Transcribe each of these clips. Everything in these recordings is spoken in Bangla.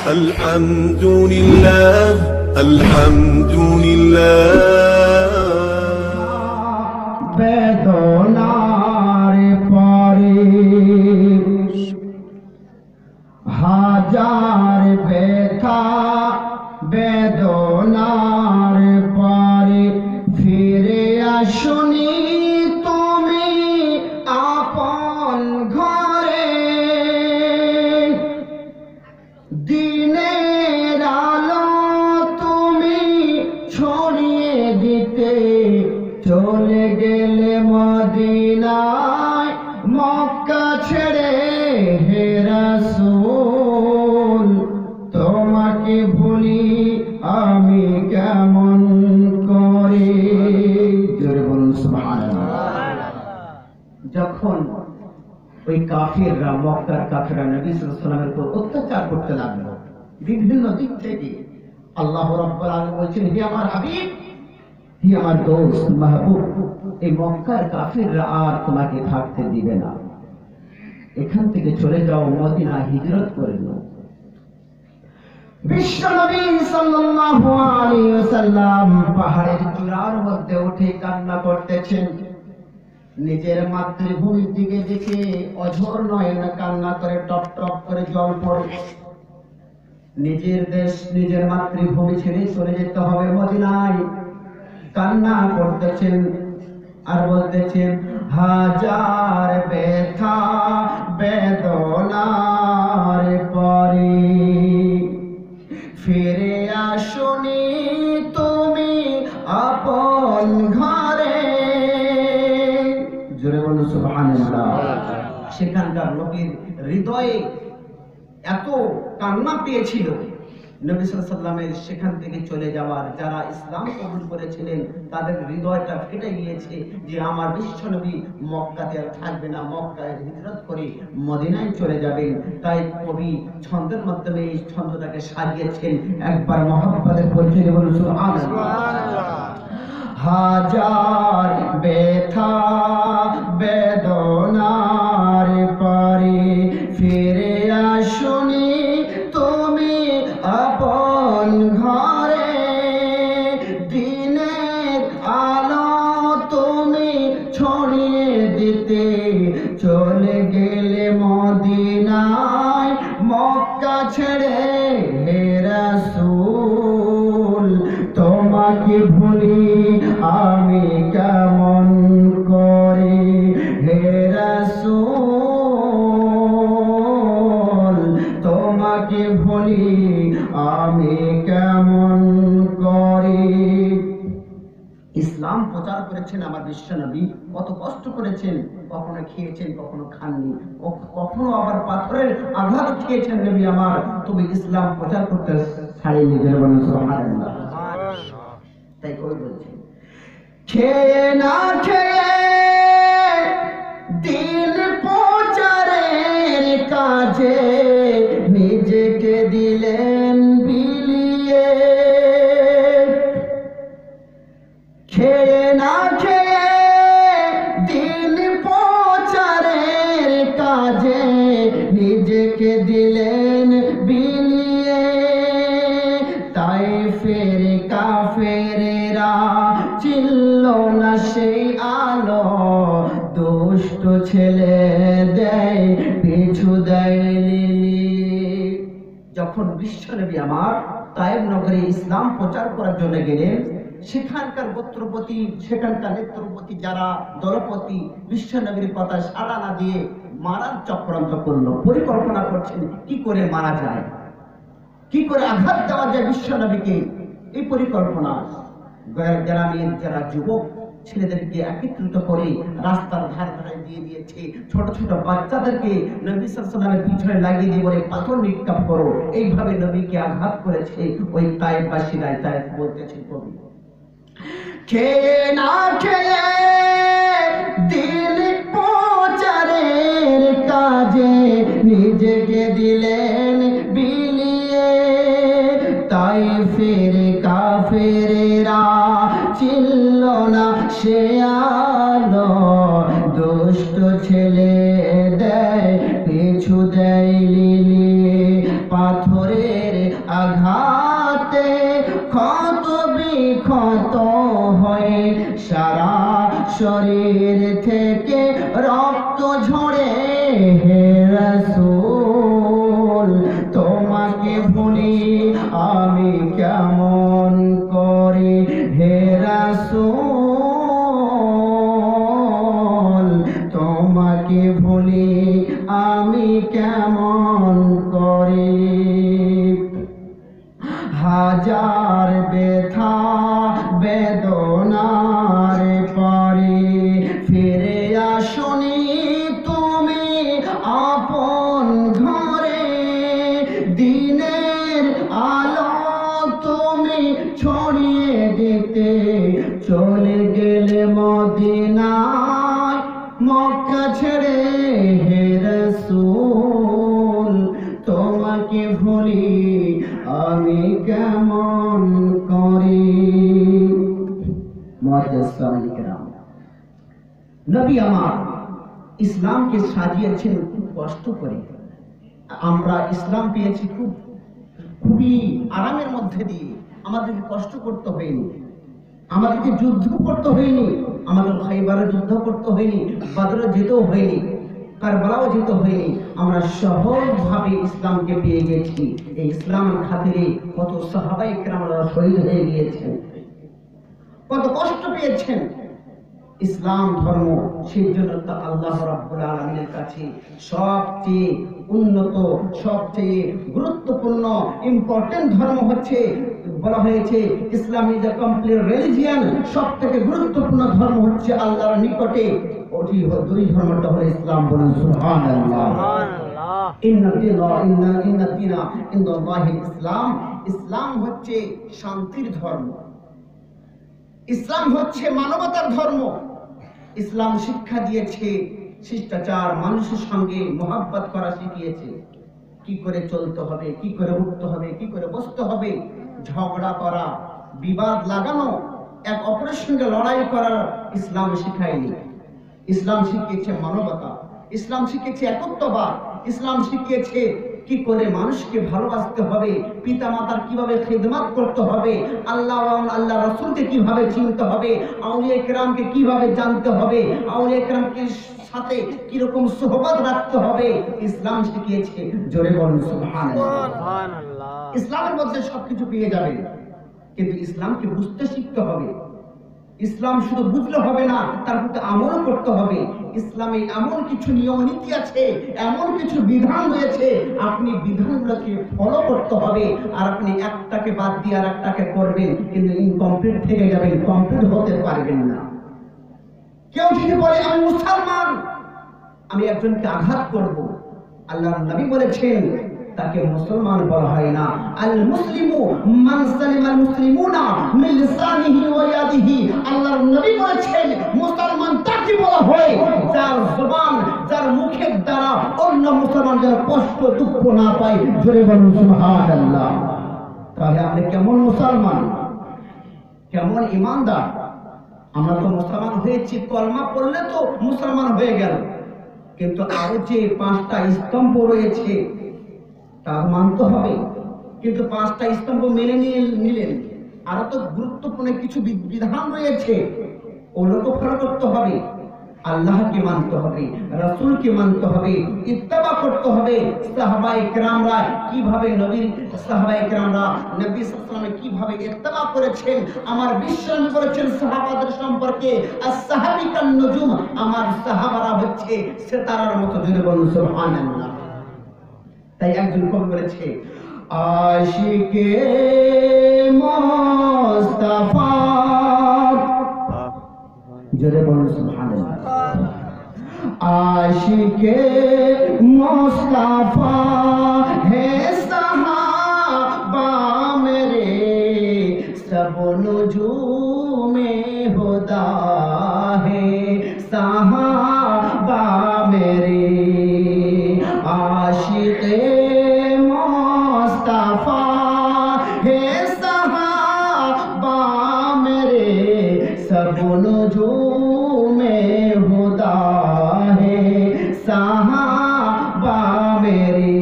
الحمد لله الحمد لله বেদনার পরে হাজার ব্যথা বেদনার পরে ফিরে আসুনি তুমি আপন ঘরে দিনের আলো তুমি ছড়িয়ে দিতে চলে গেলে মদিনায় মক্কা ছেড়ে হে রাসূল তোমাকে ভুলি আমি কেমন করে জোরে বলুন সুবহানাল্লাহ। যখন ওই কাফিররা মক্কার কাফিররা নবী সাল্লাল্লাহু আলাইহি ওয়াসাল্লামের উপর অত্যাচার করতে লাগলো বিভিন্ন দিক থেকে, আল্লাহ রাব্বুল আলামিন বলছেন হে আমার হাবিব, হে আমার দোস্ত মাহবুব, এই মক্কার কাফিররা আর তোমাকে থাকতে দিবে না, এখান থেকে চলে যাও, মদিনা হিজরত করে নাও। বিশ্ব নবী সাল্লাল্লাহু আলাইহি ওয়াসাল্লাম পাহাড়ের চূড়ার মধ্যে উঠে কান্না করতেছেন, নিজের মাতৃভূমির দিকে দেখে অঝোর নয়নে কান্না করে টপ টপ করে জল পড়ে। নিজের দেশ নিজের মাতৃভূমি ছেড়ে চলে যেতে হবে মদিনায়, কান্না করতেছেন আর বলতেছেন হাজার ব্যথা বেদনার পরে ফিরে আসুনি তুমি আপন ঘরে। জোরে বলুন সুবহানাল্লাহ। সেখানকার নবীর হৃদয়ে এত কান্না পেয়েছিল, নবী সাল্লাল্লাহু আলাইহি ওয়াসাল্লামের সেখান থেকে চলে যাওয়ার, যারা ইসলাম কবুল করেছিলেন তাদের হৃদয়টা ফেটে গিয়েছে যে আমার বিশ্ব নবী মক্কাতে আর থাকবে না, মক্কায় হিজরত করে মদিনায় চলে যাবেন। তাই কবি ছন্দের মাধ্যমে এই ছন্দটাকে সাজিয়েছেন। একবার মহব্বতের পরিচয় বলুন সুবহানাল্লাহ। হাজার ব্যথা বেদনার পরে ফিরে আসুনি তুমি আপন ঘরে, দিনের আলো তুমি ছড়িয়ে দিতে চলে গেলে মদিনায় মক্কা ছেড়ে হে রাসূল তোমাকে ভুলি আমি কেমন করে হে রাসূল তোমাকে ভুলি আমি কেমন করে। ইসলাম প্রচার করেছেন আমার বিশ্বনবী, কত কষ্ট করেছেন, কখনো খেয়েছেন কখনো খাননি, কখনো আবার পাথরের আঘাত খেয়েছেন নবী আমার, তবে ইসলাম প্রচার করতে ছাড়েননি। সুবহানাল্লাহ। তাই কই বলছেন খেয়ে না খেয়ে দিন প্রচারের কাজে নিজেকে দিলেন বিলিয়ে, খেয়ে না খেয়ে দিন প্রচারের কাজে নিজেকে দিলেন বিলিয়ে। তাই ফের কাফেরেরা চিনল না সেই আলো, দুষ্ট ছেলে দেয় পিছু দেয় লিলি। যখন বিশ্বনবী আমার তায়েব নগরে ইসলাম প্রচার করার জন্য গেলেন, সেখানকার গোত্রপতি সেখানকার নেত্রপতি যারা দলপতি বিশ্বনবীর কথা সাড়া না দিয়ে মারার চক্রান্ত করলো, পরিকল্পনা করছেন কি করে মারা যায়, কি করে আঘাত দেওয়া যায় বিশ্বনবীকে। এই পরিকল্পনা গ্রামের যারা যুবক ছেলেদেরকে একত্রিত করে রাস্তার ধারে ধারে দিয়ে দিয়েছে, ছোট ছোট বাচ্চাদেরকে নবী সাল্লাল্লাহু আলাইহি ওয়াসাল্লামের পিছনে লাগিয়ে দিয়ে বলে পাথর নিক্ষেপ করো। এইভাবে নবীকে আঘাত করেছে ওই তায়েফবাসীরা। তাই বলতেছে কবি খেয়ে না খেয়ে দিন প্রচারের কাজে নিজেকে দিলেন বিলিয়ে। তাই ফের কাফেরেরা চিনল না সে আলো, দুষ্ট ছেলে দেয় পিছু দেয় লিলি। পাথরের শরীর থেকে রক্ত ঝরে হে রাসূল তোমাকে ভুলি আমি কেমন করে হে রাসূল তোমাকে ভুলি আমি কেমন করে হাজার ব্যথা বেদনার পরে ফিরে আসনি তুমি আপন ঘরে দিনের আলো তুমি ছড়িয়ে দিতে চলে গেলে মদিনায় মক্কা ছেড়ে হে রাসূল তোমাকে ভুলি আমি কেমন করি। নবী আমার ইসলামকে সাজিয়েছেন খুব কষ্ট করে। আমরা ইসলাম পেয়েছি খুবই আরামের মধ্যে দিয়ে। আমাদেরকে কষ্ট করতে হয়নি, আমাদেরকে যুদ্ধ করতে হয়নি, আমাদের খাইবারে যুদ্ধ করতে হয়নি, বদরে যেতেও হয়নি, কারবালাও যেতে হয়নি। আমরা সহজভাবে ইসলামকে পেয়ে গেছি। এই ইসলামের খাতিরে কত সাহাবায়ে কেরামরা শহীদ হয়ে গিয়েছেন, কত কষ্ট পেয়েছেন। ইসলাম ধর্ম সেই জন্য তা আল্লাহ রাব্বুল আলামিনের কাছে সবচেয়ে উন্নত, সবচেয়ে গুরুত্বপূর্ণ ইম্পর্টেন্ট ধর্ম হচ্ছে। বলা হয়েছে ইসলাম ইজ দ্য কমপ্লিট রিলিজিয়ন। সবথেকে গুরুত্বপূর্ণ ধর্ম হচ্ছে আল্লাহর নিকটে ওটি দুই ধর্মটা হলো ইসলাম। বলুন সুবহানাল্লাহ। ইন্না দীনা ইনদাল্লাহিল ইসলাম। ইসলাম হচ্ছে শান্তির ধর্ম, ইসলাম হচ্ছে মানবতার ধর্ম। ইসলাম শিক্ষা দিয়েছে শিষ্টাচার, মানুষের সঙ্গে মহব্বত করা শিখিয়েছে, কি করে চলতে হবে, কি করে উঠতে হবে, কি করে বসতে হবে। ঝগড়া করা, বিবাদ লাগানো, এক অপরের সঙ্গে লড়াই করার ইসলাম শিখায়নি। ইসলাম শিখিয়েছে মানবতা, ইসলাম শিখিয়েছে একত্ববাদ, ইসলাম শিখিয়েছে কি করে মানুষকে ভালোবাসতে হবে, পিতা মাতার কিভাবে খিদমত করতে হবে, আল্লাহ আল্লাহ রাসূলকে কিভাবে চিনতে হবে, আউলিয়া কেরামকে কিভাবে জানতে হবে, আউলিয়া কেরামকে সাথে কিরকম সোহবত রাখতে হবে। ইসলাম শিখিয়েছে। জোরে বলুন সুবহানাল্লাহ। ইসলামের মধ্যে সবকিছু পেয়ে যাবেন, কিন্তু ইসলামকে বুঝতে শিখতে হবে। ইসলাম শুধু বুঝলে হবে না, তার প্রতি আমল করতে হবে। ইসলামে এমন কিছু নিয়ম নীতি আছে, এমন কিছু বিধান রয়েছে, আপনি বিধানগুলোকে ফলো করতে হবে। আর আপনি একটাকে বাদ দিয়ে আর একটাকে করবেন, কিন্তু ইনকমপ্লিট থেকে যাবেন, কমপ্লিট হতে পারবেন না। কেউ যদি বলে আমি মুসলমান, আমি একজনকে আঘাত করব, আল্লাহর নবী বলেছেন তাকে মুসলমান বলা হয় না। আল মুসলিমু মান সালিমাল মুসলিমুনা মিন লিসানিহি ওয়া ইয়াদিহি। আল্লাহর নবী বলেছেন মুসলমান তাকে বলা হয় যার জবান, যার মুখের দ্বারা অন্য মুসলমান যেন কষ্ট দুঃখ না পায়। জোরে বলুন সুবহানাল্লাহ। তাহলে আপনি কেমন মুসলমান, কেমন ঈমানদার? আমরা তো মুসলমান হয়েছি, কলমা পড়লে তো মুসলমান হয়ে গেল, কিন্তু আরো যে 5টা স্তম্ভ রয়েছে তা মানতে হবে। কিন্তু 5টা স্তম্ভ মেনে নিলেন, আরো তো গুরুত্বপূর্ণ কিছু বিধান রয়েছে, ওগুলোকে ফলো করতে হবে। আল্লাহকে মানতে হবে, রাসূলকে মানতে হবে, ইত্তেবা করতে হবে। সাহাবায়ে কেরামরা কিভাবে নবী সাল্লাল্লাহু আলাইহি ওয়াসাল্লাম কিভাবে ইত্তেবা করেছেন, আমার বিশ্বনবী বলেছেন সাহাবাদের সম্পর্কে as-সাহাবী কান নুজুম, আমার সাহাবারা হচ্ছে সিতারার মতো। জোরে বলুন সুবহানাল্লাহ। তাই একজন কবি বলেছে আশিকে মুস্তাফা। জোরে বলুন সুবহানাল্লাহ। আশিকে মুস্তাফা হে সাহাবা মেরে সব নুজুমে হুদা হে সাহাবা মেরে। आशिक़े मुस्तफ़ा है सहाबा मेरे सब नुजूमे हुदा है साहाबा मेरे।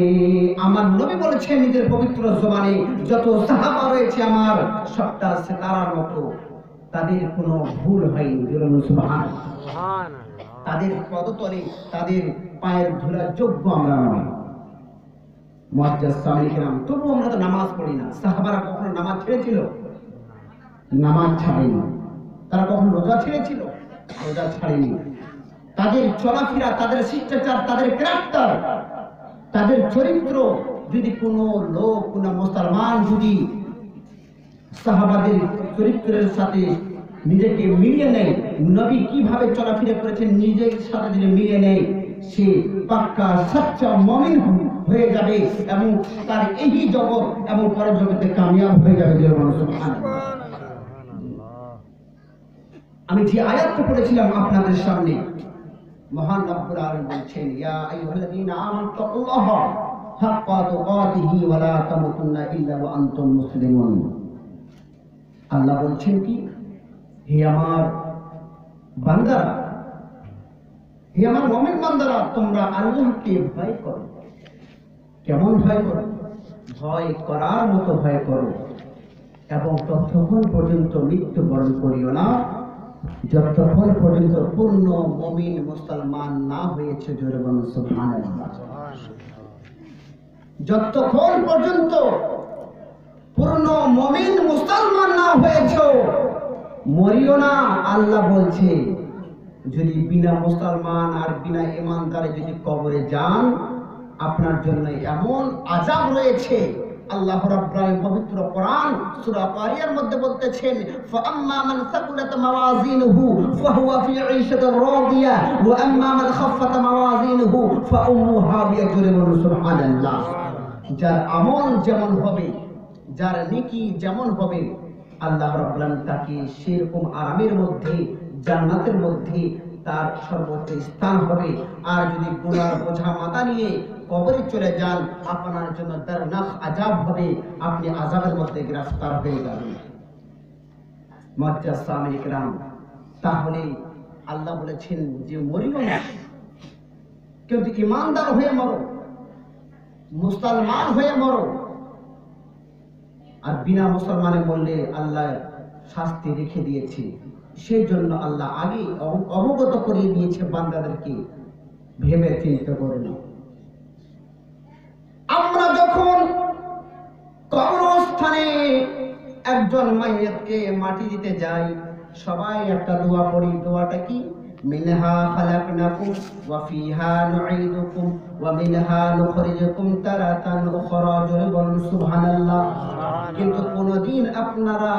আমার নবী বলেছেন নিজের পবিত্র জবানে, যত সাহাবা রয়েছে আমার সবটা সিতারার মতো। তাদের কোনো ভুল হয়নি। তাদের পদতলে তাদের পায়ের ধুলার যোগ্য আমরা নয়। মুআজ্জাজ সামিল কিরাম, তবু আমরা তো নামাজ পড়ি না। সাহাবারা কখনো নামাজ ছেড়েছিল? নামাজ ছাড়েনি। তারা কখনো রোজা ছেড়েছিল? রোজা ছাড়েনি। তাদের চলাফেরা, তাদের শিষ্টাচার, তাদের ক্যারেক্টার, তাদের চরিত্র, যদি কোনো লোক, কোনো মুসলমান যদি সাহাবাদের চরিত্রের সাথে নিজেকে মিলিয়ে নেয়, নবী কিভাবে চলাফেরা করেছেন নিজের সাথে যদি মিলিয়ে নেয়, সে পাক্কা সচ্চা মুমিন হয়ে যাবে এবং তার এই জগৎ এবং পরজগতে কামিয়াব হয়ে যাবে। আমি যে আয়াতটা পড়েছিলাম আপনাদের সামনে, মহান রব্বুল আলামিন বলছেন, ইয়া আইয়ুহাল্লাযীনা আমানু তাকুল্লাহা হাক্কা তুকাতিহি ওয়া লা তামুতুন্না ইল্লা ওয়া আনতুম মুসলিমুন। আল্লাহ বলছেন কি, হে আমার বান্দারা, হে আমার মুমিন বান্দারা, তোমরা আল্লাহকে ভয় করো। কেমন ভয় করো? ভয় করার মতো ভয় করো, এবং ততক্ষণ পর্যন্ত মৃত্যুবরণ করিও না যতক্ষণ পর্যন্ত পূর্ণ মুমিন মুসলমান না হয়েছে। জোরে বলুন সুবহানাল্লাহ। যতক্ষণ পর্যন্ত পূর্ণ মুমিন মুসলমান না হয়েছে মরিও না। আল্লাহ বলছে, যদি বিনা মুসলমান আর বিনা ঈমানদারে যদি কবরে যান, আপনার জন্য এমন আযাব রয়েছে। আল্লাহ রাব্বুল আলামিন পবিত্র কোরআন সূরা কারিয়ার মধ্যে বলতেছেন, ফাআম্মা মান সাকুলাত মাওয়াজিনুহু ফাহুয়া ফি ঈশাতির রাদিয়া ওয়া আম্মা মান খাফফাত মাওয়াজিনুহু ফাউম্মুহু হাবিয়া। জোরে বলুন সুবহানাল্লাহ। যার আমল যেমন হবে, যার নেকি যেমন হবে, আল্লাহ রাব্বুল আলামিন তাকে সেরকম আরামের মধ্যে, জান্নাতের মধ্যে তার সর্বোচ্চ স্থান হবে। আর যদি গুনার বোঝা মাথা নিয়ে কবরে চলে যান, আপনার জন্য দরনাক আযাব হবে, আপনি আযাবের মধ্যে গ্রেফতার হয়ে যাবেন। মুআজ্জাজ সামিল কিরাম, তাহলে আল্লাহ বলেছেন যে মরিও না, কিন্তু ঈমানদার হয়ে মরো, মুসলমান হয়ে মরো। আর বিনা মুসলমানে মরলে আল্লাহ শাস্তি রেখে দিয়েছে। সেই জন্য আল্লাহ আগে অবগত করিয়ে দিয়েছে বান্দাদেরকে, ভেবে চিন্তা করে না। আমরা যখন কবরস্থানে একজন মাইয়াতকে মাটি দিতে যাই, সবাই একটা দোয়া পড়ি। দোয়াটা কি? মিনহা খালাকনাকুম ওয়া ফিহা নুঈদুকুম ওয়া মিনহা নুখরিজুকুম তারাতান উখরা। জোরে বলুন সুবহানাল্লাহ। কিন্তু কোনদিন আপনারা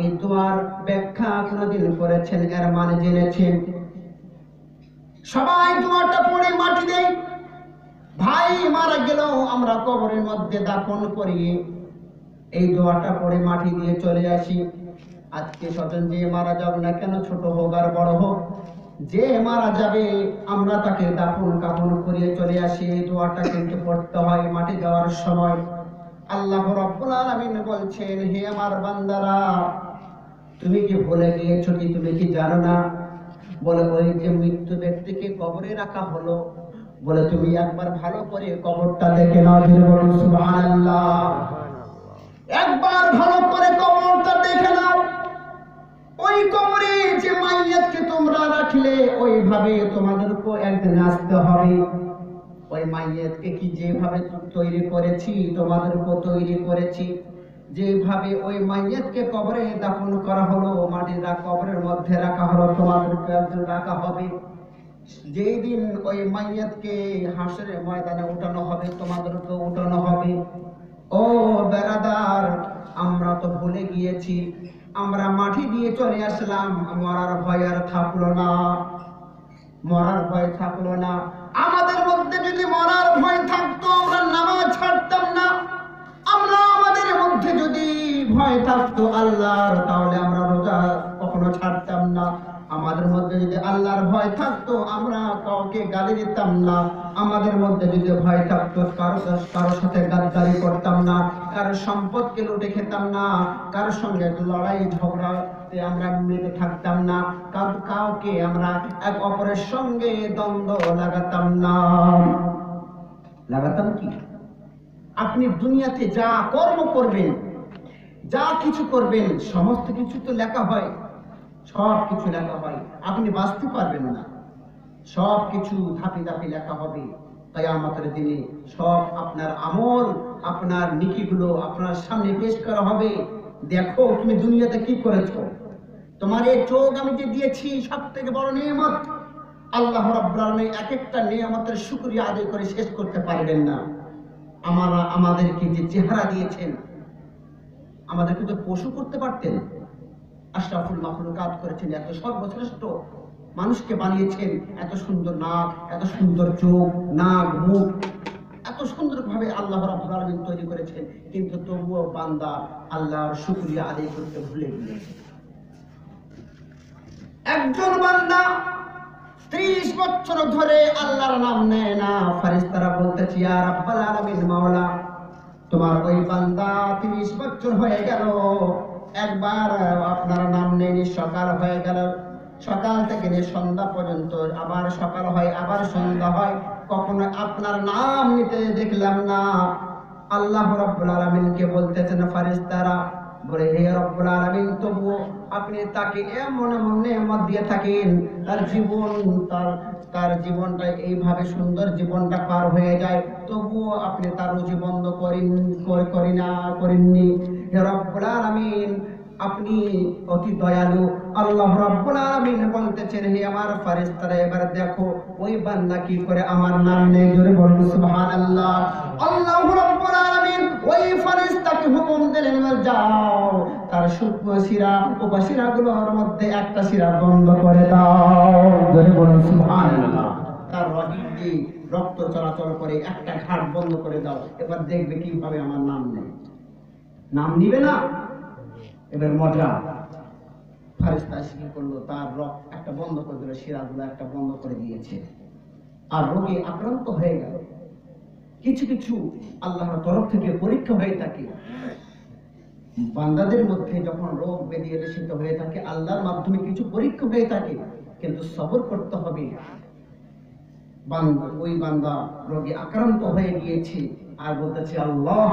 এই দোয়ার ব্যাখ্যা কোনদিন করেছেন, এর মানে জেনেছেন? সবাই দোয়াটা পড়ে মাটি দেই। ভাই মারা গেল, আমরা কবরের মধ্যে দাফন করি, এই দোয়াটা পড়ে মাটি দিয়ে চলে আসি। আজকে স্বজন যে মারা যাবে না কেন, ছোট হোক আর বড় হোক, যে মারা যাবে আমরা তাকে দাফন কাফন করিয়ে চলে আসি। এই দোয়াটা কিন্তু পড়তে হয় মাটি দেওয়ার সময়। আল্লাহ রাব্বুল আলামিন বলছেন, হে আমার বান্দারা, তুমি কি ভুলে গিয়েছো কি? তুমি কি জানো না? বলে, ওই যে মৃত্যু ব্যক্তিকে কবরে রাখা হলো, বলে তুমি একবার ভালো করে কবরটা দেখে নাও। জোরে বলুন সুবহানাল্লাহ। একবার ভালো করে কবরটা দেখে নাও। ওই কবরে যে মাইয়াতকে তোমরা রাখলে, ওইভাবে তোমাদেরকে একদিন আসতে হবে। ওই মাইয়াতকে কি যেভাবে তৈরি করেছি, তোমাদেরকে তৈরি করেছি। যেভাবে ওই মাইয়াতকে কবরে দাফন করা হলো, মাটির কবরের মধ্যে রাখা হলো, তোমাদেরকে একদিন রাখা হবে। যেই দিন ওই মাইয়াতকে হাসরের ময়দানে উঠানো হবে, তোমাদেরকে উঠানো হবে। ও বেরাদার, আমরা তো ভুলে গিয়েছি, আমরা মাটি দিয়ে চলে আসলাম, মরার ভয় আর থাকলো না, মরার ভয় থাকলো না। আমাদের মধ্যে যদি মরার ভয় থাকতো, আমরা নামাজ ছাড়তাম না। আমরা আমাদের মধ্যে যদি ভয় থাকতো আল্লাহর, তাহলে আমরা রোজা কখনো ছাড়তাম না। আমাদের মধ্যে যদি আল্লাহর ভয় থাকতো, আমরা কাউকে গালি দিতাম না। আমাদের মধ্যে যদি ভয় থাকতো, কারোর সাথে গাদ্দারি করতাম না, কারোর সম্পদকে লুটে খেতাম না, কারোর সঙ্গে লড়াই ঝগড়াতে আমরা মেতে থাকতাম না, কাউকে আমরা এক অপরের সঙ্গে দ্বন্দ্ব লাগাতাম না। লাগাতাম কি? আপনি দুনিয়াতে যা কর্ম করবেন, যা কিছু করবেন, সমস্ত কিছু তো লেখা হয়। সব কিছু লেখা হয়, আপনি বাঁচতে পারবেন না। সব কিছু ধাপে ধাপে লেখা হবে কিয়ামতের দিনে। সব আপনার আমল, আপনার নেকিগুলো আপনার সামনে পেশ করা হবে। দেখো তুমি দুনিয়াতে কি করেছো। তোমার এই চোখ আমি যে দিয়েছি সবথেকে বড় নিয়ামত। আল্লাহ রাব্বুল আলামিন এক একটা নিয়ামতের শুকরিয়া আদায় করে শেষ করতে পারবেন না। আমাদেরকে যে চেহারা দিয়েছেন, আমাদেরকে তো পশু করতে পারতেন। আশরাফুল মাখলুকাত করেছেন, এত সর্বশ্রেষ্ঠ মানুষকে বানিয়েছেন, এত সুন্দর নাক, এত সুন্দর চোখ, নাক, মুখ, এত সুন্দরভাবে আল্লাহ রাব্বুল আলামিন তৈরি করেছেন। কিন্তু তবুও বান্দা আল্লাহর শুকরিয়া আদায় করতে ভুলে গিয়েছে। একজন বান্দা 30 বছর ধরে আল্লাহর নাম নেয় না, ফেরেশতারা বলতেছে ইয়া রাব্বুল আলামিন, মাওলা তোমার ওই বান্দা 30 বছর হয়ে গেল, একবার আপনার নাম নেয়নি। সকাল হয়ে গেল, সকাল থেকে নিয়ে সন্ধ্যা পর্যন্ত, আবার সকাল হয় আবার সন্ধ্যা হয়, কখনো আপনার নাম নিতে দেখলাম না। আল্লাহ রাব্বুল আলামিনকে বলতেছেন ফেরেশতারা, বলে হে রব্বুল আলামিন, তবুও আপনি তাকে এমন এমন নেয়ামত দিয়ে থাকেন, তার জীবনটা এইভাবে সুন্দর জীবনটা পার হয়ে যায়, তবুও আপনি তার রুজি বন্ধ করেননি। হে রব্বুল আলামিন, আপনি অতি দয়ালু। আল্লাহ রাব্বুল আলামিন বলতেছেন, হে আমার ফেরেশতারা, এবার দেখো ওই বান্দা কি করে আমার নাম নেয়। জোরে বলুন সুবহানাল্লাহ। আল্লাহ রাব্বুল আলামিন ওই ফেরেশতাকে হুকুম দিলেন, যাও তার সূক্ষ্ম শিরা উপশিরাগুলোর মধ্যে একটা শিরা বন্ধ করে দাও। জোরে বলুন সুবহানাল্লাহ। তার রক্তে রক্ত চলাচল করে একটা ঘাট বন্ধ করে দাও। এবার দেখবে কিভাবে আমার নাম নেয়। নাম নিবে না। এবার মজা, ফেরেশতা কি করলো, তার রক্ত একটা বন্ধ করে দিল, শিরাগুলো একটা বন্ধ করে দিয়েছে, আর রোগে আক্রান্ত হয়ে গেল। কিছু কিছু আল্লাহর তরফ থেকে পরীক্ষা হয়ে থাকে বান্দাদের মধ্যে, যখন রোগ ব্যাধি এসিত হয়ে থাকে আল্লাহর মাধ্যমে কিছু পরীক্ষা হয়ে থাকে, কিন্তু সবর করতে হবে। ওই বান্দা রোগে আক্রান্ত হয়ে গিয়েছে আর বলতেছে আল্লাহ,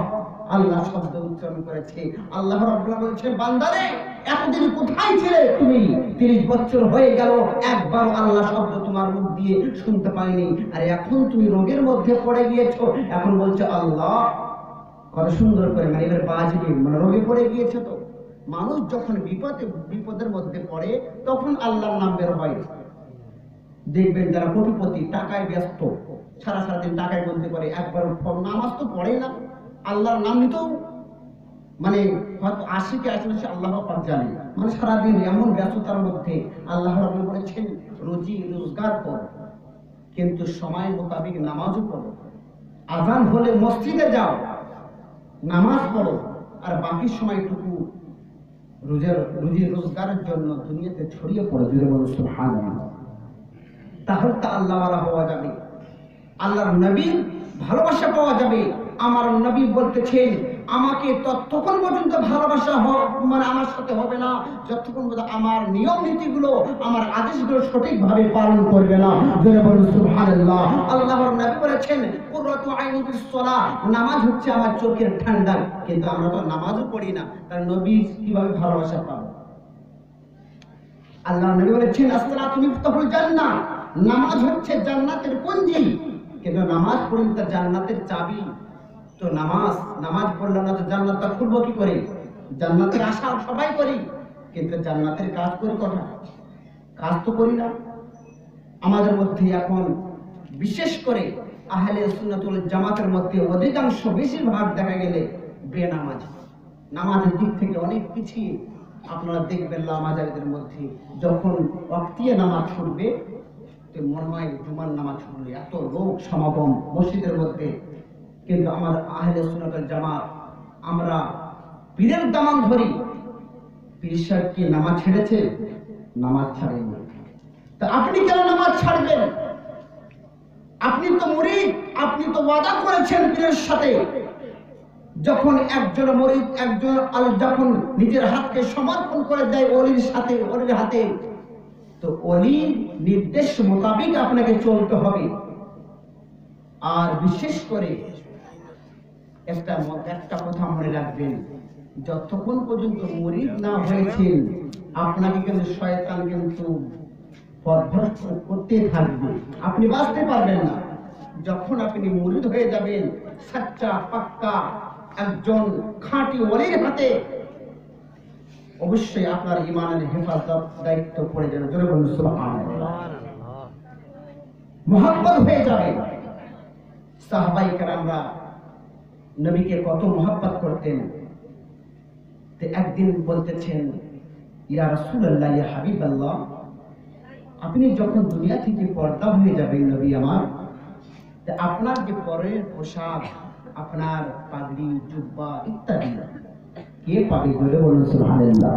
আল্লাহ শব্দ উচ্চারণ করেছে। আল্লাহ রাব্বুল আলামিন বলছেন, বান্দারে এতদিন কোথায় ছিলে তুমি? 30 বছর হয়ে গেল, একবার আল্লাহ শব্দ তোমার মুখ দিয়ে শুনতে পাইনি, আর এখন তুমি রোগের মধ্যে পড়ে গিয়েছো, এখন বলছো আল্লাহ। কত সুন্দর করে, মানে এবার বাজবে, মানে রোগে পড়ে গিয়েছে। তো মানুষ যখন বিপদের মধ্যে পড়ে তখন আল্লাহর নাম বের হয়। দেখবেন যারা কোটিপতি, টাকায় ব্যস্ত, সারাদিন টাকায় বলতে পারে, একবার নামাজ তো পড়ে না, আল্লাহর নাম নিতেও মানে হয়তো 80 কে 80 আল্লাহ পাক জানে, মানে সারাদিন এমন ব্যস্ততার মধ্যে। আল্লাহ রাব্বুল বলেছেন রুজি রোজগার করো, কিন্তু সময় মোতাবেক নামাজও পড়ো। আযান হলে মসজিদে যাও, নামাজ পড়ো, আর বাকি সময়টুকু রুজি রোজগারের জন্য দুনিয়াতে ছড়িয়ে পড়ো। জোরে বলুন সুবহানাল্লাহ। তাহলে তা আল্লাহওয়ালা হওয়া যাবে, আল্লাহর নবীর ভালোবাসা পাওয়া যাবে। আমার নবী বলতেছেন, আমাকে ততক্ষণ পর্যন্ত ভালোবাসা মানে আমার সাথে হবে না যতক্ষণ পর্যন্ত আমার নিয়ম নীতিগুলো, আমার আদেশগুলো সঠিকভাবে পালন করবে না। জোরে বলুন সুবহানাল্লাহ। আল্লাহর নবী বলেছেন, কুররাতু আইনি ফিস সালাহ, নামাজ হচ্ছে আমার চোখের ঠান্ডা। কিন্তু আমরা তো নামাজও পড়ি না, তার নবী কিভাবে ভালোবাসা পাবো? আল্লাহর নবী বলেছেন, আসসালাতু মিফতাহুল জান্নাহ, নামাজ হচ্ছে জান্নাতের কুঞ্জি। কিন্তু নামাজ পড়লে তো জান্নাতের চাবি। তো নামাজ পড়লাম না তো জান্নাতটা খুলবো কি করে? জান্নাতের আশা সবাই করি, কিন্তু জান্নাতের কাজ করি কটা? কাজ তো করি না। আমাদের মধ্যে এখন বিশেষ করে আহলে সুন্নাত ওয়াল জামাতের মধ্যে অধিকাংশ, বেশিরভাগ দেখা গেলে বেনামাজ। নামাজের দিক থেকে অনেক পিছিয়ে। আপনারা দেখবেন নামাজের মধ্যে যখন ওয়াক্তিয়া নামাজ ছুটবে, তো মনে হয় জুমার নামাজ ছুটবে, এত লোক সমাগম মসজিদের মধ্যে। কিন্তু আমার আহলে সুন্নাত ওয়াল জামাত, আমরা পীরের দামান ধরি। পীর সাহেব কি নামাজ ছেড়েছে? নামাজ ছাড়েনি। তা আপনি কেন নামাজ ছাড়বেন? আপনি তো মুরিদ, আপনি তো ওয়াদা করেছেন পীরের সাথে। যখন একজন মুরিদ যখন নিজের হাতকে সমর্পণ করে দেয় ওলির হাতে, তো ওলির নির্দেশ মোতাবেক আপনাকে চলতে হবে। আর বিশেষ করে একটা কথা মনে রাখবেন, যতক্ষণ পর্যন্ত মুরিদ না হয়েছেন আপনাকে কিন্তু শয়তান কিন্তু পথভ্রষ্ট করতে থাকবে, আপনি বাঁচতে পারবেন না। যখন আপনি মুরিদ হয়ে যাবেন, সচ্চা পাক্কা একজন খাঁটি ওলির হাতে, অবশ্যই আপনার ঈমানের হেফাজত দায়িত্ব পড়ে যাবে। জোরে বলুন সুবহানাল্লাহ। মুহাব্বত হয়ে যাবে। সাহাবায়ে কেরামরা নবীকে কত মুহাব্বত করতেন। তো একদিন বলতেছেন, ইয়া রাসূলুল্লাহ, ইয়া হাবিবাল্লাহ, আপনি যখন দুনিয়া থেকে পর্দা হয়ে যাবেন নবী আমার, তো আপনার যে পরের পোশাক, আপনার পাগড়ি, জুব্বা ইত্যাদি কে পাবে? বলে বলুন সুবহানাল্লাহ।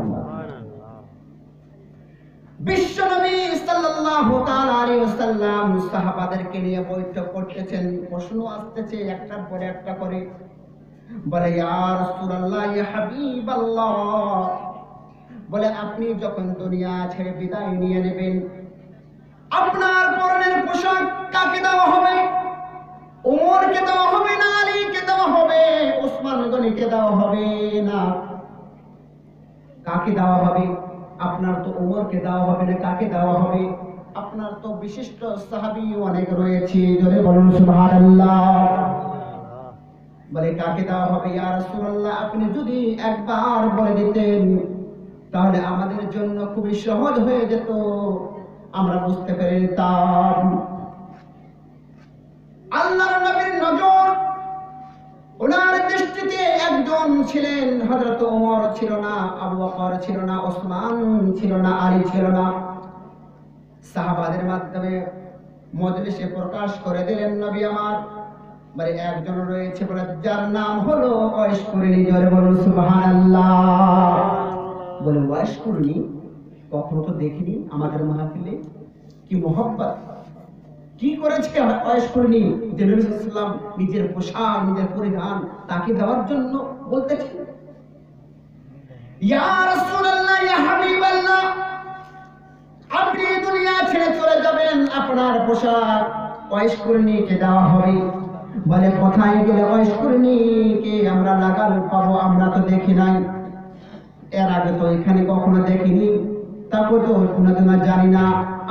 বিশ্বনবী সাল্লাল্লাহু তাআলা আলাইহি ওয়াসাল্লাম সাহাবাদেরকে নিয়ে বৈঠক করতেছেন। প্রশ্ন আসতেছে একটার পরে একটা করে। বলে, ইয়া রাসূলুল্লাহ, ইয়া হাবিবাল্লাহ, বলে আপনি যখন দুনিয়া ছেড়ে বিদায় নিয়ে নেবেন, আপনার পরনের পোশাক কাকে দেওয়া হবে? ওমরকে দেওয়া হবে না আলীকে দেওয়া হবে? ওসমান গনিকে দেওয়া হবে না কাকে দেওয়া হবে? আপনার তো ওমরকে দেওয়া হবে না, কাকে দেওয়া হবে? আপনার তো বিশিষ্ট সাহাবী অনেক রয়েছে, জোরে বলুন সুবহানাল্লাহ। বলে কাকে দেওয়া হবে? ইয়া রাসূলুল্লাহ, আপনি যদি একবার বলে দিতেন তাহলে আমাদের জন্য খুবই সহজ হয়ে যেত, আমরা বুঝতে পেরেতাম। আল্লাহর নবীর নজর, ওনার দৃষ্টিতে একজন ছিলেন, হযরত ওমর ছিল না, আবু বকর ছিল না, ওসমান ছিল না, আলী ছিল না। সাহাবাদের মাধ্যমে মজলিসে প্রকাশ করে দিলেন নবী আমার, মানে একজন রয়েছে বলে, যার নাম হলো ওয়াইস কুরনি। জোরে বলুন সুবহানাল্লাহ। বলে ওয়াইস কুরনি কখনো তো দেখিনি আমাদের মাহফিলে, কি মুহাব্বত, কি করেছে ওয়াইস কুরনি যে নবী সাল্লাল্লাহু আলাইহি ওয়াসাল্লাম নিজের পোশাক, নিজের পরিধান তাকে দেওয়ার জন্য বলতেছেন। ইয়া রাসূলুল্লাহ, ইয়া হাবিবাল্লাহ, আপনি দুনিয়া ছেড়ে চলে যাবেন, আপনার পোশাক ওয়াইস কুরনিকে দেওয়া হবে। বলে কোথায় গেলে ওয়াইস কুরনিকে আমরা লাগাল পাবো? আমরা তো দেখি নাই, এর আগে তো এখানে কখনো দেখিনি, তারপর তো কোনোদিন জানি না।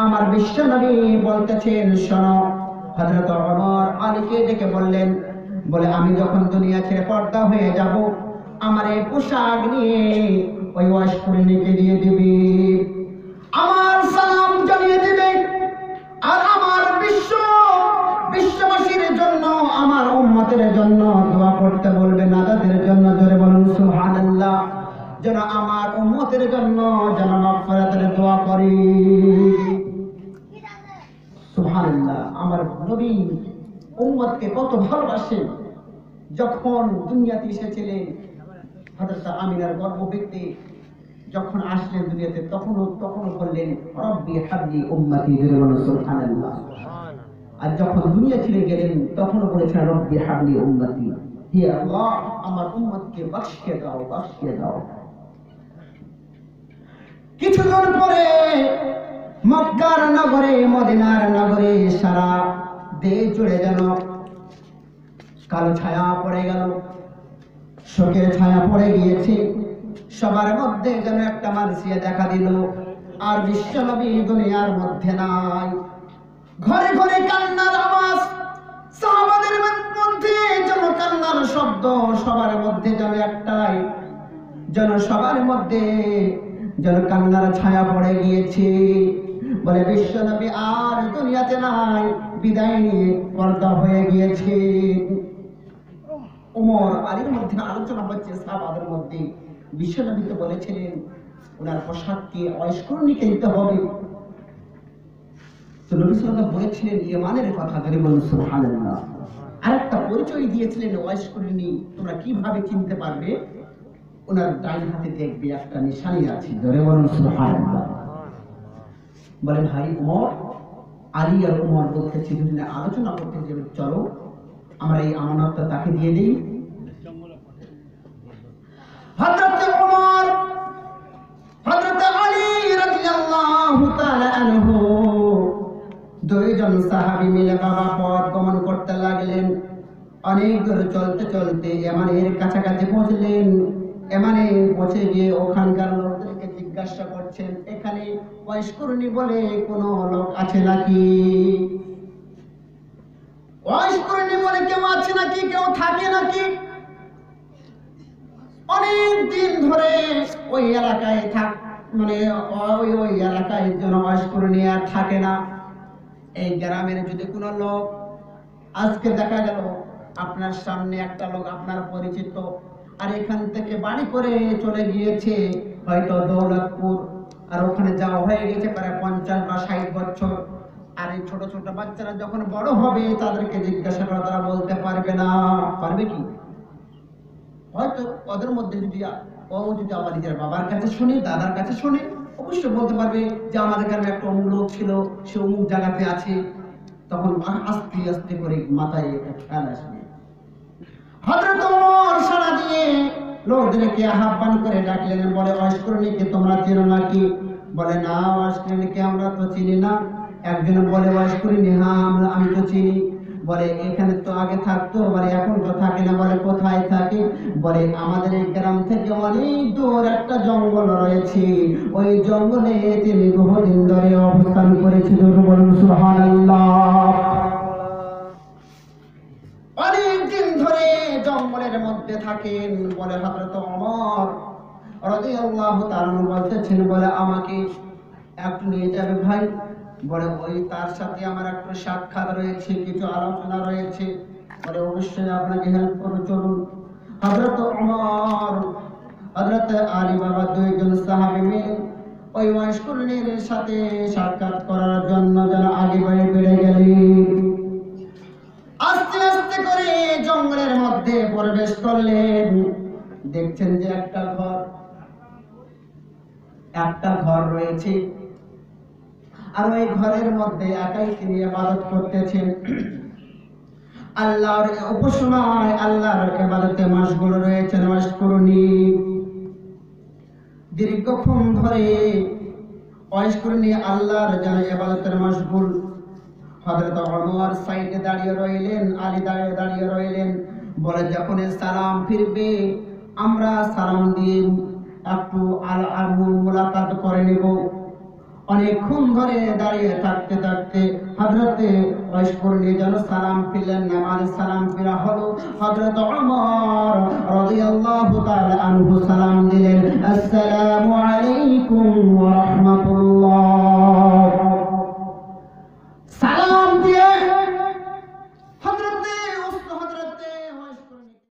আমার বিশ্ব নবী বলতেছেন, শোনো। হযরত ওমর আলীকে ডেকে বললেন, বলে আমি যখন দুনিয়া ছেড়ে পর্দা হয়ে যাব, আমার এই পোশাক নিয়ে ওই ওয়াইস কুরনিকে দিয়ে দিবি, আমার সালাম জানিয়ে দিবে, আর আমার বিশ্ববাসীর জন্য, আমার উম্মতের জন্য দোয়া করতে বলবে, নাজাতের জন্য। জোরে বলুন সুবহানাল্লাহ। যেন আমার উম্মতের জন্য যেন মাগফিরাতের দোয়া করি। সুবহানাল্লাহ। আমার নবী উম্মতকে কত ভালোবাসে। যখন দুনিয়াতে এসেছিলেন, হযরত আমিনার গর্ভবতী যখন আসলেন দুনিয়াতে, তখনও বললেন, রব্বি হাবলি উম্মতি। জোরে বলুন সুবহানাল্লাহ। আর যখন দুনিয়া ছেড়ে গেলেন তখনও বলেছেন, রব্বি হাবলি উম্মতি, হে আল্লাহ আমার উম্মতকে বখিয়ে দাও, বখিয়ে দাও। কিছুদিন পরে মক্কার নগরে, মদিনার নগরে সারা দেশ জুড়ে যেন কালো ছায়া পড়ে গেল, শোকের ছায়া পড়ে গিয়েছে। সবার মধ্যে যেন একটা মানসিয়া দেখা দিল, আর বিশ্বনবী দুনিয়ার মধ্যে নাই। ঘরে ঘরে কান্নার আওয়াজ, সাহাবাদের মধ্যে যেন কান্নার শব্দ, সবার মধ্যে যেন একটাই, যেন সবার মধ্যে যেন কান্নার ছায়া পড়ে গিয়েছে। বলে বিশ্বনবী আর দুনিয়াতে নাই, বিদায় নিয়ে পর্দা হয়ে গিয়েছে। ওমর আলীর মধ্যে আলোচনা হচ্ছে সাহাবাদের মধ্যে। বিশ্বনবী তো বলেছিলেন ওনার পোশাককে ওয়াইস কুরনিকে দিতে হবে। তো নবী সাল্লাল্লাহু আলাইহি ওয়াসাল্লাম বলেছিলেন ঈমানের কথা, যদি বলুন সুবহানাল্লাহ। আরেকটা পরিচয় দিয়েছিলেন ওয়াইস কুরনি, তোমরা কিভাবে চিনতে পারবে? ওনার ডান হাতে দেখবে একটা নিশানি আছে, ধরে বলুন সুবহানাল্লাহ। বলে ভাই ওমর, আলী আর ওমর বলতেছি, দুজনে আলোচনা করতেছি, চলো আমরা এই আমানতটা তাকে দিয়ে দিই। হযরত ওমর, হযরত আলী রাদিয়াল্লাহু তাআলা আনহু দুইজন সাহাবী মিলে বাবা পথ গমন করতে লাগলেন। অনেক দূর চলতে চলতে ইয়ামানের কাছাকাছি পৌঁছলেন। মানে পৌঁছে গিয়ে ওখানকার লোকদেরকে জিজ্ঞাসা করছেন, এখানে ওয়াইশকুরনি বলে কোনো লোক আছে নাকি? ওয়াইশকুরনি বলে কেউ আছে নাকি, কেউ থাকে নাকি? অনেক দিন ধরে ওই এলাকায় মানে ওই এলাকায় যেন ওয়াইশকুরনি আর থাকে না। এই গ্রামের যদি কোনো লোক আজকে দেখা গেল আপনার সামনে একটা লোক আপনার পরিচিত, আর এখান থেকে বাড়ি করে চলে গিয়েছে হয়তো দৌলতপুর, আর ওখানে যাওয়া হয়ে গেছে প্রায় 50 বা 60 বছর, আর এই ছোট ছোট বাচ্চারা যখন বড় হবে তাদেরকে জিজ্ঞাসা করা তারা বলতে পারবে না। পারবে কি? হয়তো ওদের মধ্যে যদি আমার নিজের বাবার কাছে শুনি, দাদার কাছে শুনি, অবশ্যই বলতে পারবে যে আমাদের গ্রামে একটা অমুক লোক ছিল, সে অমুক জায়গাতে আছে। তখন আস্তে আস্তে করে মাথায় একটা খেয়াল আসবে। হযরত ওমর সাড়া দিয়ে লোকদেরকে আহ্বান করে ডাকলেন, বলে ওয়াইশকুরনিকে তোমরা চেনো নাকি? বলে না, ওয়াইশকুরনিকে আমরা তো চিনি না। একজন বলে ওয়াইশকুরনি, হ্যাঁ আমি তো চিনি। বলে এখানে তো আগে থাকতো, বলে এখন তো থাকে না। বলে কোথায় থাকে? বলে আমাদের এই গ্রাম থেকে অনেক দূর একটা জঙ্গল রয়েছে, ওই জঙ্গলে তিনি বহুদিন ধরে অবস্থান করেছিলেন। বলুন সুবহানাল্লাহ। অনেকদিন ধরে জঙ্গলের মধ্যে থাকেন। বলে হযরত ওমর রাদিয়াল্লাহু তাআলা বলতেছেন, বলে আমাকে একটু নিয়ে যাবে ভাই? বলে ওই তার সাথে আমার একটু সাক্ষাৎ রয়েছে, কিছু আলোচনা রয়েছে। বলে অবশ্যই আপনাকে হেল্প করব, চলুন। হযরত ওমর, হযরত আলী বাবা দুইজন সাহাবী মিলে ওই ওয়াইশকুরনির সাথে সাক্ষাৎ করার জন্য যেন আগে বেড়ে গেলেন। আস্তে আস্তে করে জঙ্গলের মধ্যে প্রবেশ করলেন। দেখছেন যে একটা ঘর রয়েছে, আর ওই ঘরের মধ্যে একাই তিনি ইবাদত করতেছেন। আল্লাহর উপাসনায়, আল্লাহর ইবাদতে মশগুল রয়েছেন ওয়াইশকুরনি। দীর্ঘক্ষণ ধরে ওয়াইশকুরনি আল্লাহর যেন ইবাদতের মশগুল। হযরত ওমর সাইডে দাঁড়িয়ে রইলেন, আলী দাঁড়িয়ে রইলেন। বলে যখন সালাম ফিরবে আমরা সালাম দিয়ে একটু মুলাকাত করে নেব। অনেকক্ষণ ধরে দাঁড়িয়ে থাকতে থাকতে হযরতে ওয়াইশকুরনি যেন সালাম ফিরলেন না, মানে সালাম ফিরা হলো। হযরত ওমর রাদিয়াল্লাহু তাআলা আনহু সালাম দিলেন, আসসালামু আলাইকুম ওয়া রাহমাতুল্লাহ।